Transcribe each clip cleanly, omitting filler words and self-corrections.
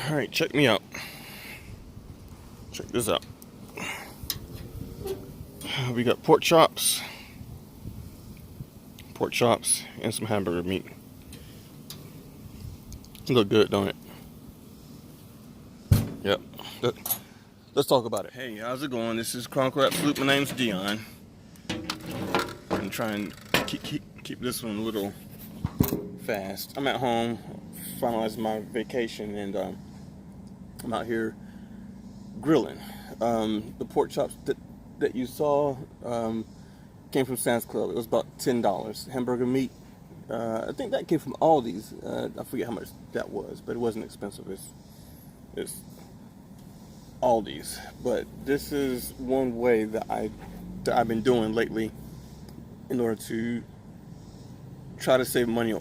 Alright, check me out. Check this out. We got pork chops, and some hamburger meat. Look good, don't it? Yep. Let's talk about it. Hey, how's it going? This is Chronicle Absolute. My name's Dion. I'm trying to keep this one a little fast. I'm at home, finalizing my vacation, and I'm out here grilling. The pork chops that you saw came from Sam's Club. It was about $10. Hamburger meat, I think that came from Aldi's. I forget how much that was, but it wasn't expensive. It's Aldi's. But this is one way that I've been doing lately in order to try to save money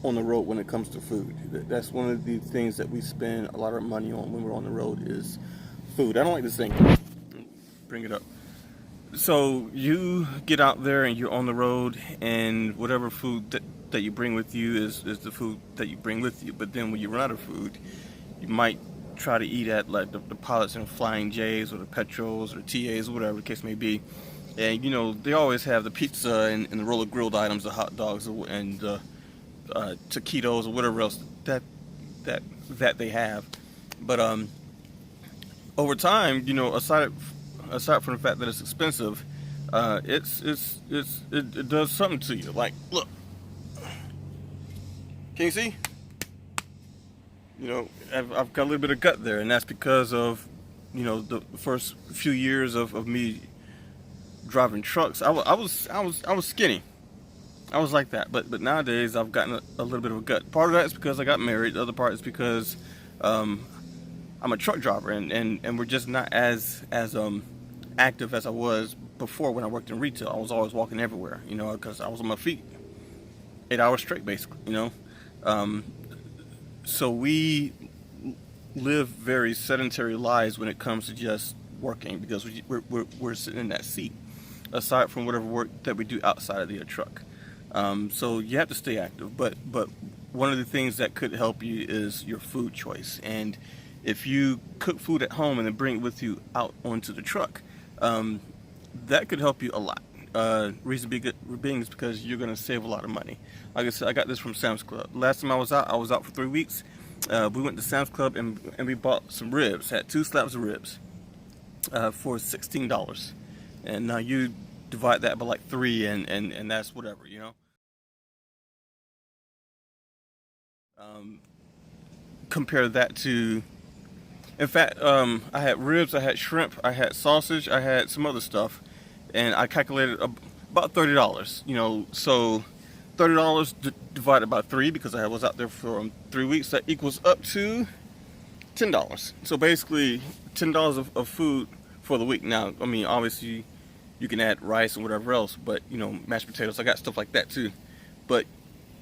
on the road when it comes to food. That's one of the things that we spend a lot of money on when we're on the road is food. I don't like this thing. Bring it up. So you get out there and you're on the road, and whatever food that you bring with you is the food that you bring with you. But then when you run out of food, you might try to eat at like the Pilots and Flying J's or the Petros or TA's, whatever the case may be. And you know, they always have the pizza and the roll of grilled items, the hot dogs and taquitos or whatever else that they have. But over time, you know, aside from the fact that it's expensive, it does something to you. Like, look, can you see? You know, I've got a little bit of gut there, and that's because of, you know, the first few years of me driving trucks. I was skinny. I was like that, but nowadays I've gotten a little bit of a gut. Part of that is because I got married. The other part is because I'm a truck driver, and we're just not as active as I was before when I worked in retail. I was always walking everywhere, you know, because I was on my feet 8 hours straight, basically, you know. So we live very sedentary lives when it comes to just working, because we're sitting in that seat, aside from whatever work that we do outside of the truck. So you have to stay active, but one of the things that could help you is your food choice. And if you cook food at home and then bring it with you out onto the truck, that could help you a lot. Reason being is because you're going to save a lot of money. Like I said, I got this from Sam's Club. Last time I was out for 3 weeks. We went to Sam's Club and we bought some ribs. Had 2 slabs of ribs for $16. And now you divide that by like 3, and that's whatever, you know. Compare that to, in fact, I had ribs, I had shrimp, I had sausage, I had some other stuff, and I calculated about $30. You know, so $30 divided by 3, because I was out there for 3 weeks, that equals up to $10. So basically, $10 of food for the week. Now, I mean, obviously, you can add rice and whatever else, but you know, mashed potatoes, I got stuff like that too. But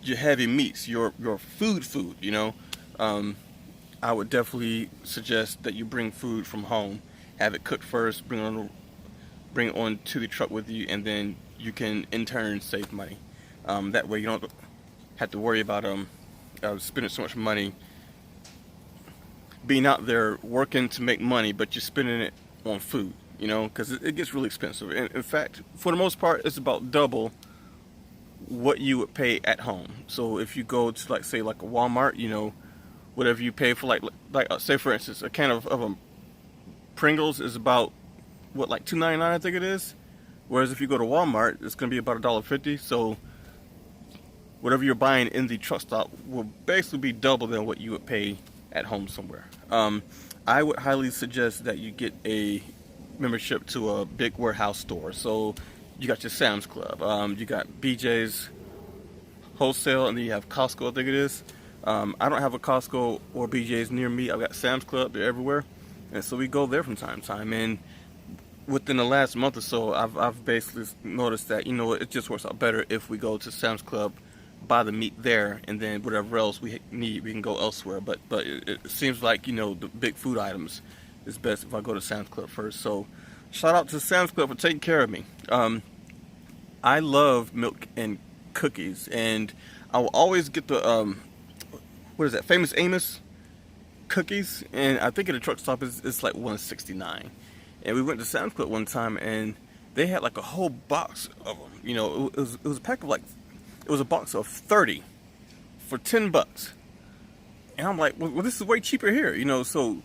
your heavy meats, your food, you know, I would definitely suggest that you bring food from home, have it cooked first, bring it on to the truck with you, and then you can in turn save money. That way you don't have to worry about spending so much money being out there working to make money, but you're spending it on food, you know, because it gets really expensive. And in fact, for the most part, it's about double what you would pay at home. So if you go to, like, say, like a Walmart, you know, whatever you pay for, like say for instance, a can of Pringles is about what, like $2.99, I think it is. Whereas if you go to Walmart, it's gonna be about $1.50. So whatever you're buying in the truck stop will basically be double than what you would pay at home somewhere. I would highly suggest that you get a membership to a big warehouse store. So you got your Sam's Club, you got BJ's wholesale, and then you have Costco, I think it is. I don't have a Costco or BJ's near me. I've got Sam's Club, they're everywhere. And so we go there from time to time. And within the last month or so, I've basically noticed that, you know, it just works out better if we go to Sam's Club, buy the meat there, and then whatever else we need, we can go elsewhere. But it seems like, you know, the big food items is best if I go to Sam's Club first. So shout out to Sam's Club for taking care of me. I love milk and cookies, and I will always get the what is that, Famous Amos cookies, and I think at a truck stop it's like $1.69. And we went to Sam's Club one time, and they had like a whole box of them. You know, it was a pack of like, it was a box of 30 for $10. And I'm like, well, this is way cheaper here, you know. So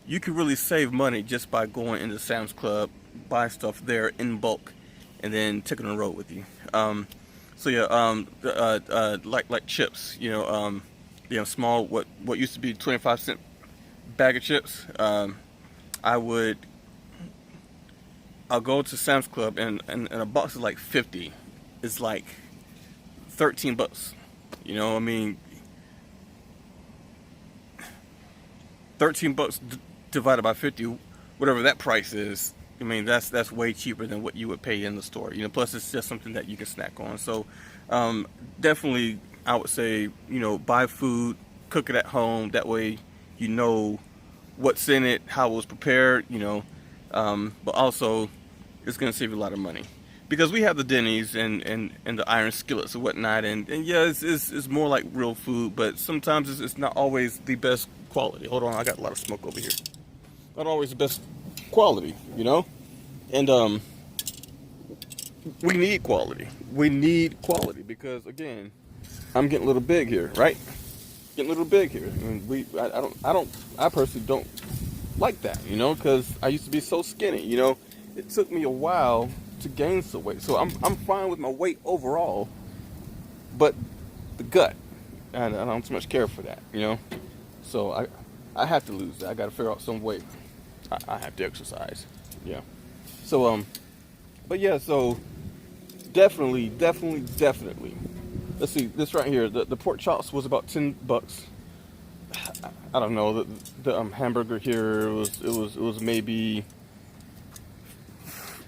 you can really save money just by going into Sam's Club, buy stuff there in bulk, and then take it on the road with you. So yeah, like chips, you know, small, what used to be 25-cent bag of chips. I'll go to Sam's Club, and a box is like 50. It's like $13. You know, I mean, $13 divided by 50, whatever that price is. I mean, that's way cheaper than what you would pay in the store. You know, plus it's just something that you can snack on. So definitely, I would say, you know, buy food, cook it at home. That way, you know what's in it, how it was prepared. You know, but also it's gonna save you a lot of money, because we have the Denny's and the iron skillets and whatnot, and yeah, it's more like real food, but sometimes it's not always the best quality. Hold on, I got a lot of smoke over here. Not always the best quality, you know, and we need quality. We need quality because, again, I'm getting a little big here, right? Getting a little big here, and I personally don't like that, you know, because I used to be so skinny, you know. It took me a while to gain some weight, so I'm fine with my weight overall, but the gut, I don't so much care for that, you know. So I have to lose that. I got to figure out some way. I have to exercise, yeah. So but yeah, so definitely. Let's see, this right here, the pork chops was about $10. I don't know, the hamburger here was maybe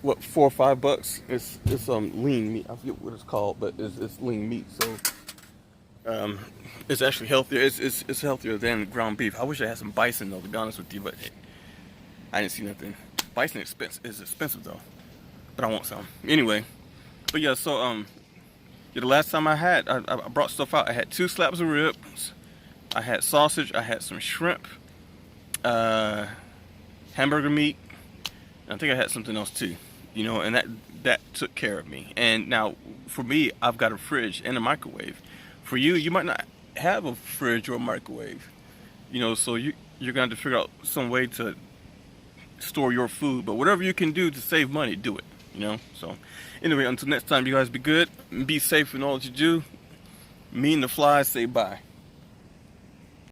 what, $4 or $5. It's lean meat. I forget what it's called, but it's lean meat. So it's actually healthier. It's healthier than ground beef. I wish I had some bison though, to be honest with you, but I didn't see nothing. Bison is expensive though, but I want some anyway. But yeah, so yeah, the last time I brought stuff out, I had 2 slabs of ribs, I had sausage, I had some shrimp, hamburger meat, and I think I had something else too, you know, and that took care of me. And now for me, I've got a fridge and a microwave. For you, you might not have a fridge or a microwave, you know, so you're gonna have to figure out some way to store your food. But whatever you can do to save money, do it, you know. So anyway, until next time, you guys be good and be safe in all that you do. Me and the flies say bye.